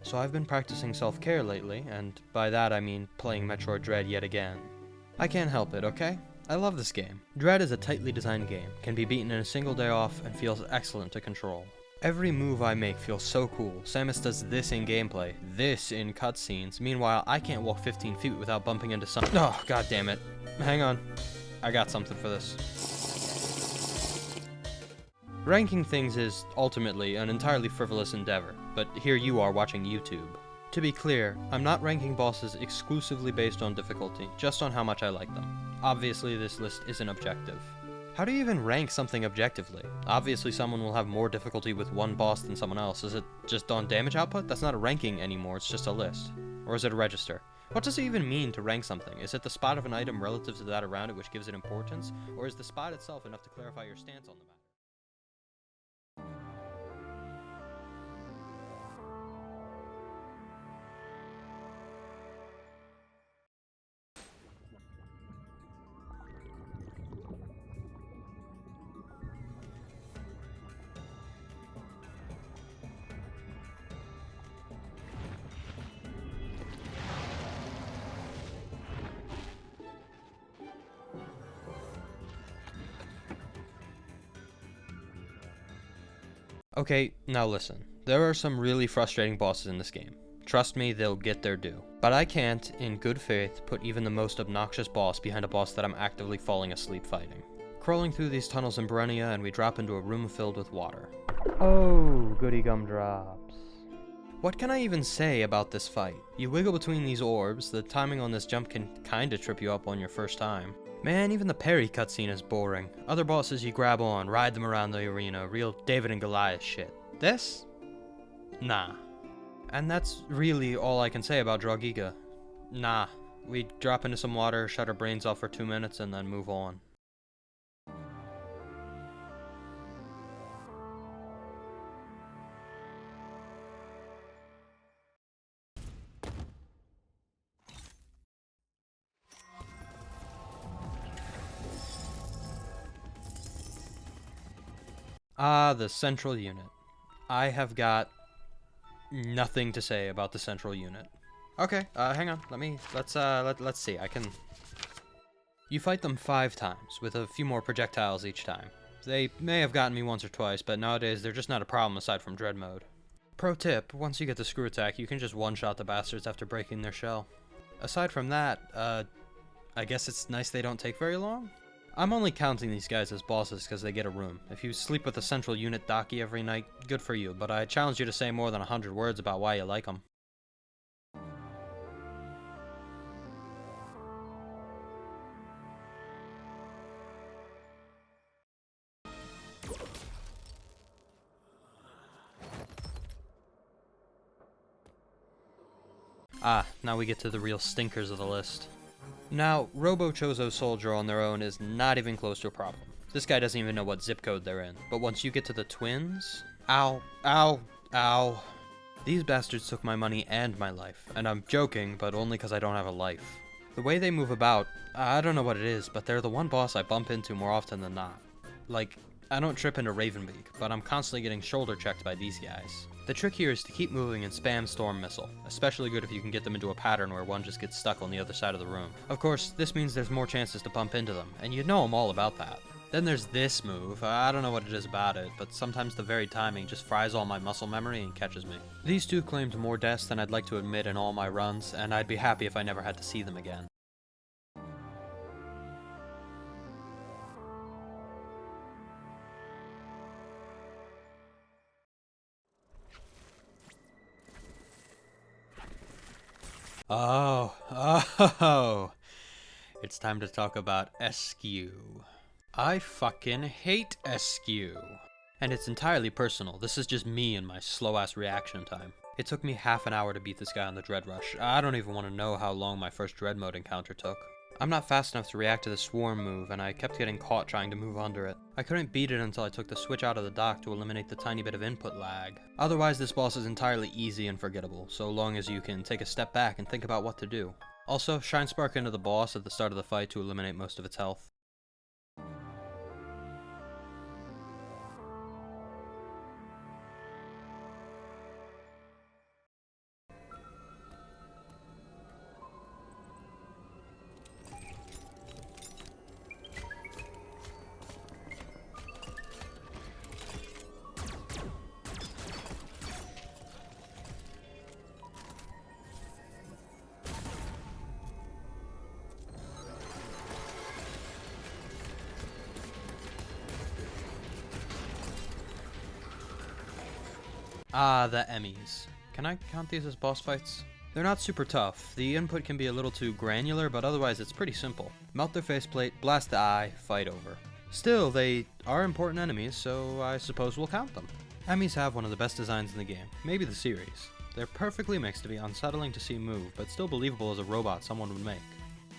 so I've been practicing self-care lately, and by that I mean playing Metroid Dread yet again. I can't help it, okay? I love this game. Dread is a tightly designed game, can be beaten in a single day off, and feels excellent to control. Every move I make feels so cool. Samus does this in gameplay, this in cutscenes. Meanwhile, I can't walk 15 feet without bumping into some— Oh, god damn it. Hang on. I got something for this. Ranking things is, ultimately, an entirely frivolous endeavor, but here you are watching YouTube. To be clear, I'm not ranking bosses exclusively based on difficulty, just on how much I like them. Obviously, this list isn't objective. How do you even rank something objectively? Obviously someone will have more difficulty with one boss than someone else. Is it just on damage output? That's not a ranking anymore, it's just a list. Or is it a register? What does it even mean to rank something? Is it the spot of an item relative to that around it which gives it importance? Or is the spot itself enough to clarify your stance on the matter? Okay, now listen. There are some really frustrating bosses in this game. Trust me, they'll get their due. But I can't, in good faith, put even the most obnoxious boss behind a boss that I'm actively falling asleep fighting. Crawling through these tunnels in Berenia, and we drop into a room filled with water. Oh, goody gumdrops. What can I even say about this fight? You wiggle between these orbs, the timing on this jump can kinda trip you up on your first time. Man, even the parry cutscene is boring. Other bosses you grab on, ride them around the arena, real David and Goliath shit. This? Nah. And that's really all I can say about Dragiga. Nah. We drop into some water, shut our brains off for 2 minutes, and then move on. Ah, the central unit. I have got nothing to say about the central unit. Okay, hang on. Let's see. You fight them 5 times, with a few more projectiles each time. They may have gotten me once or twice, but nowadays they're just not a problem aside from Dread mode. Pro tip, once you get the screw attack, you can just one-shot the bastards after breaking their shell. Aside from that, I guess it's nice they don't take very long? I'm only counting these guys as bosses because they get a room. If you sleep with a central unit Daki every night, good for you, but I challenge you to say more than 100 words about why you like them. Ah, now we get to the real stinkers of the list. Now, Robo-Chozo Soldier on their own is not even close to a problem. This guy doesn't even know what zip code they're in. But once you get to the twins... Ow, ow, ow. These bastards took my money and my life. And I'm joking, but only because I don't have a life. The way they move about, I don't know what it is, but they're the one boss I bump into more often than not. Like, I don't trip into Ravenbeak, but I'm constantly getting shoulder checked by these guys. The trick here is to keep moving and spam Storm Missile, especially good if you can get them into a pattern where one just gets stuck on the other side of the room. Of course, this means there's more chances to bump into them, and you know I'm all about that. Then there's this move. I don't know what it is about it, but sometimes the very timing just fries all my muscle memory and catches me. These two claimed more deaths than I'd like to admit in all my runs, and I'd be happy if I never had to see them again. Oh, it's time to talk about SQ. I fucking hate SQ. And it's entirely personal, this is just me and my slow-ass reaction time. It took me half an hour to beat this guy on the Dread Rush. I don't even want to know how long my first Dread mode encounter took. I'm not fast enough to react to the swarm move, and I kept getting caught trying to move under it. I couldn't beat it until I took the switch out of the dock to eliminate the tiny bit of input lag. Otherwise, this boss is entirely easy and forgettable, so long as you can take a step back and think about what to do. Also, shine Spark into the boss at the start of the fight to eliminate most of its health. Ah, the Emmys. Can I count these as boss fights? They're not super tough. The input can be a little too granular, but otherwise it's pretty simple. Melt their faceplate, blast the eye, fight over. Still, they are important enemies, so I suppose we'll count them. Emmys have one of the best designs in the game, maybe the series. They're perfectly mixed to be unsettling to see move, but still believable as a robot someone would make.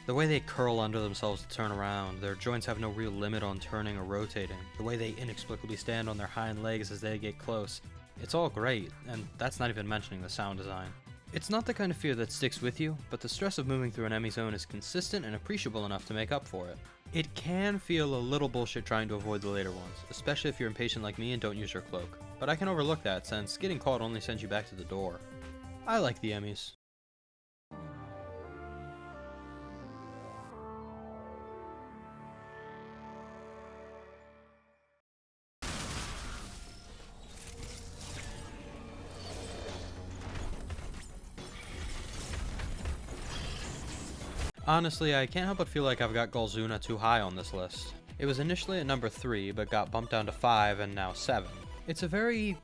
The way they curl under themselves to turn around, their joints have no real limit on turning or rotating, the way they inexplicably stand on their hind legs as they get close. It's all great, and that's not even mentioning the sound design. It's not the kind of fear that sticks with you, but the stress of moving through an enemy zone is consistent and appreciable enough to make up for it. It can feel a little bullshit trying to avoid the later ones, especially if you're impatient like me and don't use your cloak. But I can overlook that since getting caught only sends you back to the door. I like the Emmys. Honestly, I can't help but feel like I've got Golzuna too high on this list. It was initially at number 3, but got bumped down to 5 and now 7. It's a very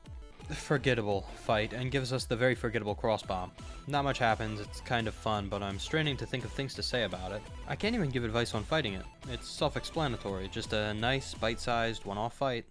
forgettable fight and gives us the very forgettable crossbomb. Not much happens, it's kind of fun, but I'm straining to think of things to say about it. I can't even give advice on fighting it. It's self-explanatory, just a nice, bite-sized, one-off fight.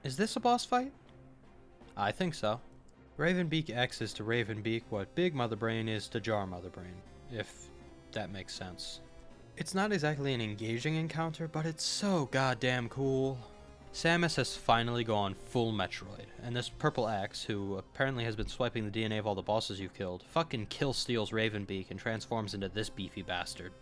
Is this a boss fight? I think so. Ravenbeak X is to Ravenbeak what Big Mother Brain is to Jar Mother Brain, if that makes sense. It's not exactly an engaging encounter, but it's so goddamn cool. Samus has finally gone full Metroid, and this purple X, who apparently has been swiping the DNA of all the bosses you've killed, fucking kill steals Ravenbeak and transforms into this beefy bastard.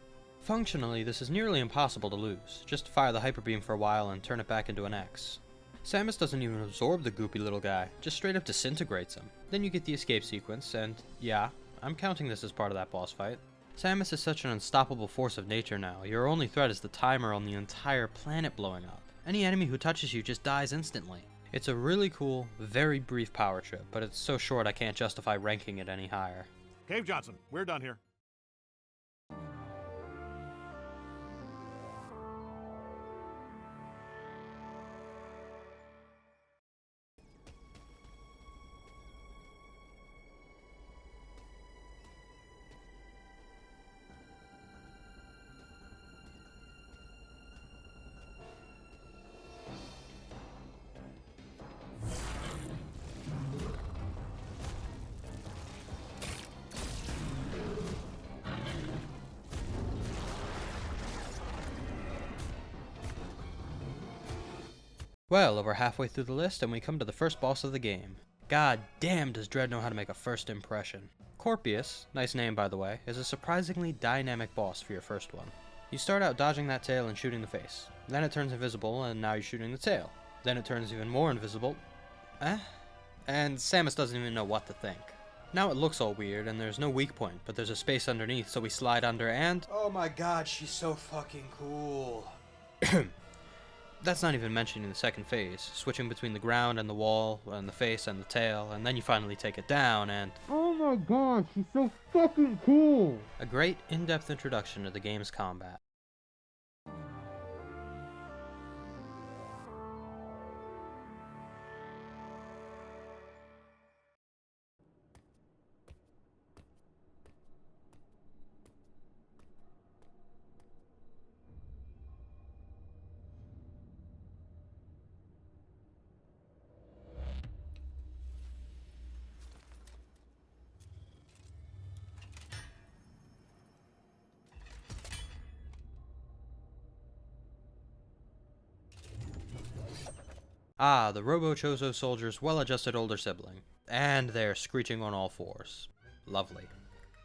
Functionally, this is nearly impossible to lose. Just fire the Hyper Beam for a while and turn it back into an X. Samus doesn't even absorb the goopy little guy, just straight up disintegrates him. Then you get the escape sequence, and yeah, I'm counting this as part of that boss fight. Samus is such an unstoppable force of nature now, your only threat is the timer on the entire planet blowing up. Any enemy who touches you just dies instantly. It's a really cool, very brief power trip, but it's so short I can't justify ranking it any higher. Cave Johnson, we're done here. Well, over halfway through the list and we come to the first boss of the game. God damn does Dread know how to make a first impression. Corpius, nice name by the way, is a surprisingly dynamic boss for your first one. You start out dodging that tail and shooting the face. Then it turns invisible and now you're shooting the tail. Then it turns even more invisible. And Samus doesn't even know what to think. Now it looks all weird and there's no weak point, but there's a space underneath so we slide under and... Oh my god, she's so fucking cool. That's not even mentioning the second phase, switching between the ground and the wall, and the face and the tail, and then you finally take it down and... Oh my god, she's so fucking cool! A great in-depth introduction to the game's combat. Ah, the Robo-Chozo soldier's well-adjusted older sibling. And they're screeching on all fours. Lovely.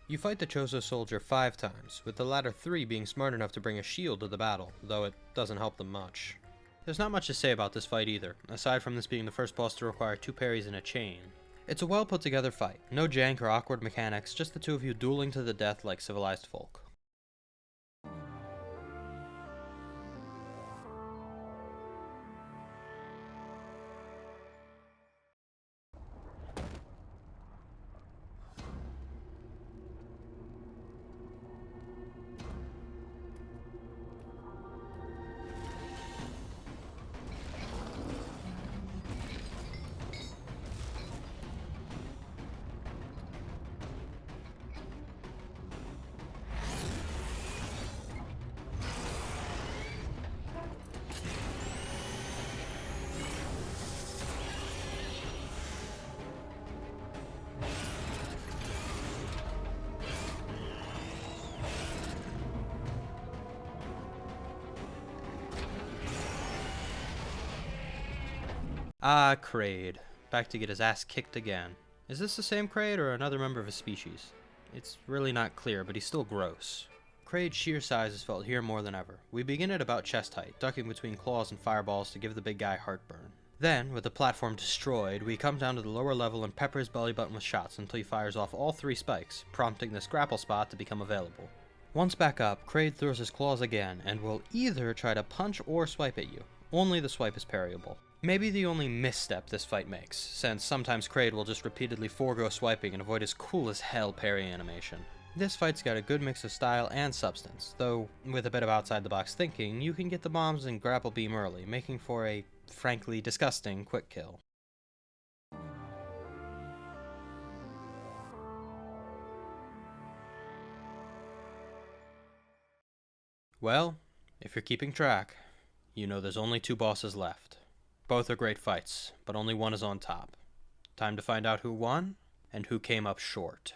You fight the Chozo soldier 5 times, with the latter 3 being smart enough to bring a shield to the battle, though it doesn't help them much. There's not much to say about this fight either, aside from this being the first boss to require 2 parries in a chain. It's a well put together fight, no jank or awkward mechanics, just the two of you dueling to the death like civilized folk. Ah, Kraid. Back to get his ass kicked again. Is this the same Kraid or another member of his species? It's really not clear, but he's still gross. Kraid's sheer size is felt here more than ever. We begin at about chest height, ducking between claws and fireballs to give the big guy heartburn. Then, with the platform destroyed, we come down to the lower level and pepper his belly button with shots until he fires off all 3 spikes, prompting this grapple spot to become available. Once back up, Kraid throws his claws again, and will either try to punch or swipe at you. Only the swipe is parryable. Maybe the only misstep this fight makes, since sometimes Kraid will just repeatedly forego swiping and avoid his cool as hell parry animation. This fight's got a good mix of style and substance, though with a bit of outside the box thinking, you can get the bombs and grapple beam early, making for a frankly disgusting quick kill. Well, if you're keeping track, you know there's only 2 bosses left. Both are great fights, but only one is on top. Time to find out who won, and who came up short.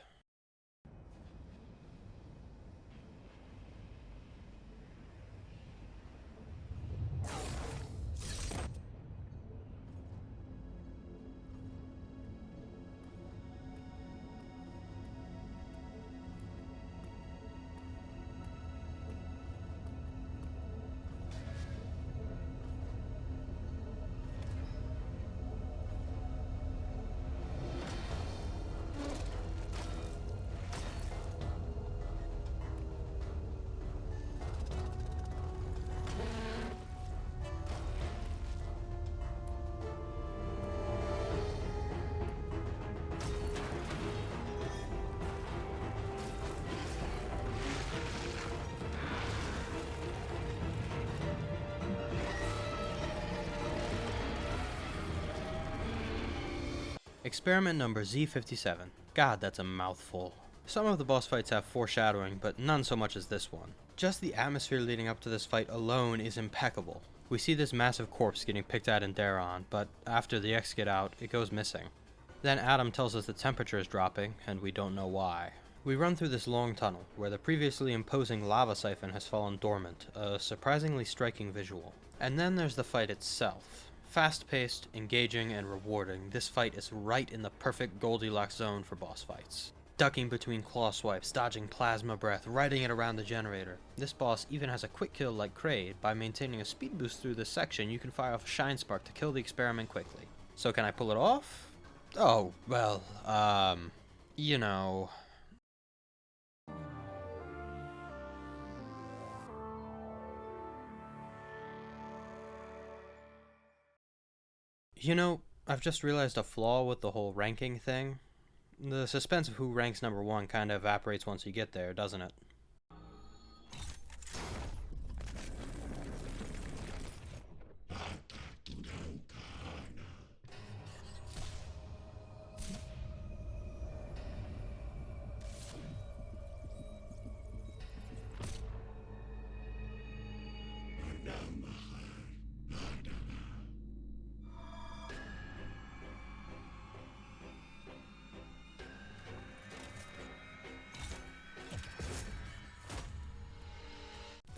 Experiment number Z57. God, that's a mouthful. Some of the boss fights have foreshadowing, but none so much as this one. Just the atmosphere leading up to this fight alone is impeccable. We see this massive corpse getting picked at in Daron, but after the X get out, it goes missing. Then Adam tells us the temperature is dropping, and we don't know why. We run through this long tunnel, where the previously imposing lava siphon has fallen dormant, a surprisingly striking visual. And then there's the fight itself. Fast-paced, engaging, and rewarding, this fight is right in the perfect Goldilocks zone for boss fights. Ducking between claw swipes, dodging plasma breath, riding it around the generator. This boss even has a quick kill like Kraid. By maintaining a speed boost through this section, you can fire off a shine spark to kill the experiment quickly. So can I pull it off? Oh, well, you know... You know, I've just realized a flaw with the whole ranking thing. The suspense of who ranks number 1 kind of evaporates once you get there, doesn't it?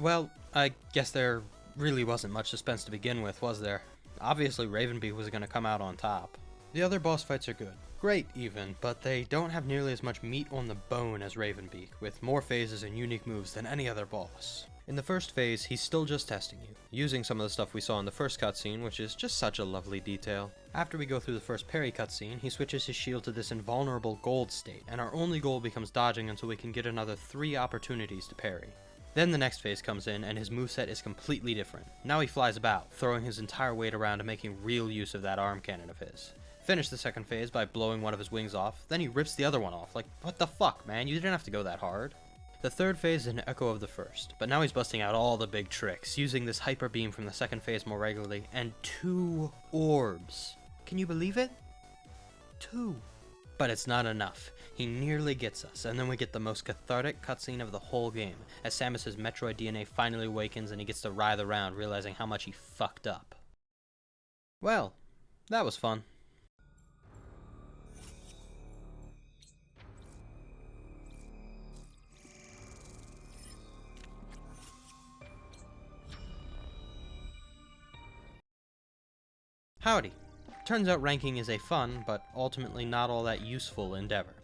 Well, I guess there really wasn't much suspense to begin with, was there? Obviously Ravenbeak was going to come out on top. The other boss fights are good. Great even, but they don't have nearly as much meat on the bone as Ravenbeak, with more phases and unique moves than any other boss. In the first phase, he's still just testing you, using some of the stuff we saw in the first cutscene, which is just such a lovely detail. After we go through the first parry cutscene, he switches his shield to this invulnerable gold state, and our only goal becomes dodging until we can get another 3 opportunities to parry. Then the next phase comes in, and his moveset is completely different. Now he flies about, throwing his entire weight around and making real use of that arm cannon of his. Finish the second phase by blowing one of his wings off, then he rips the other one off. Like, what the fuck, man? You didn't have to go that hard. The third phase is an echo of the first, but now he's busting out all the big tricks, using this hyper beam from the second phase more regularly, and 2 orbs. Can you believe it? 2. But it's not enough. He nearly gets us, and then we get the most cathartic cutscene of the whole game, as Samus's Metroid DNA finally awakens and he gets to writhe around, realizing how much he fucked up. Well, that was fun. Howdy. Turns out ranking is a fun, but ultimately not all that useful endeavor.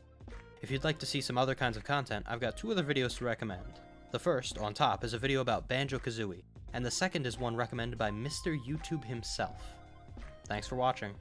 If you'd like to see some other kinds of content, I've got 2 other videos to recommend. The first, on top, is a video about Banjo-Kazooie, and the second is one recommended by Mr. YouTube himself. Thanks for watching.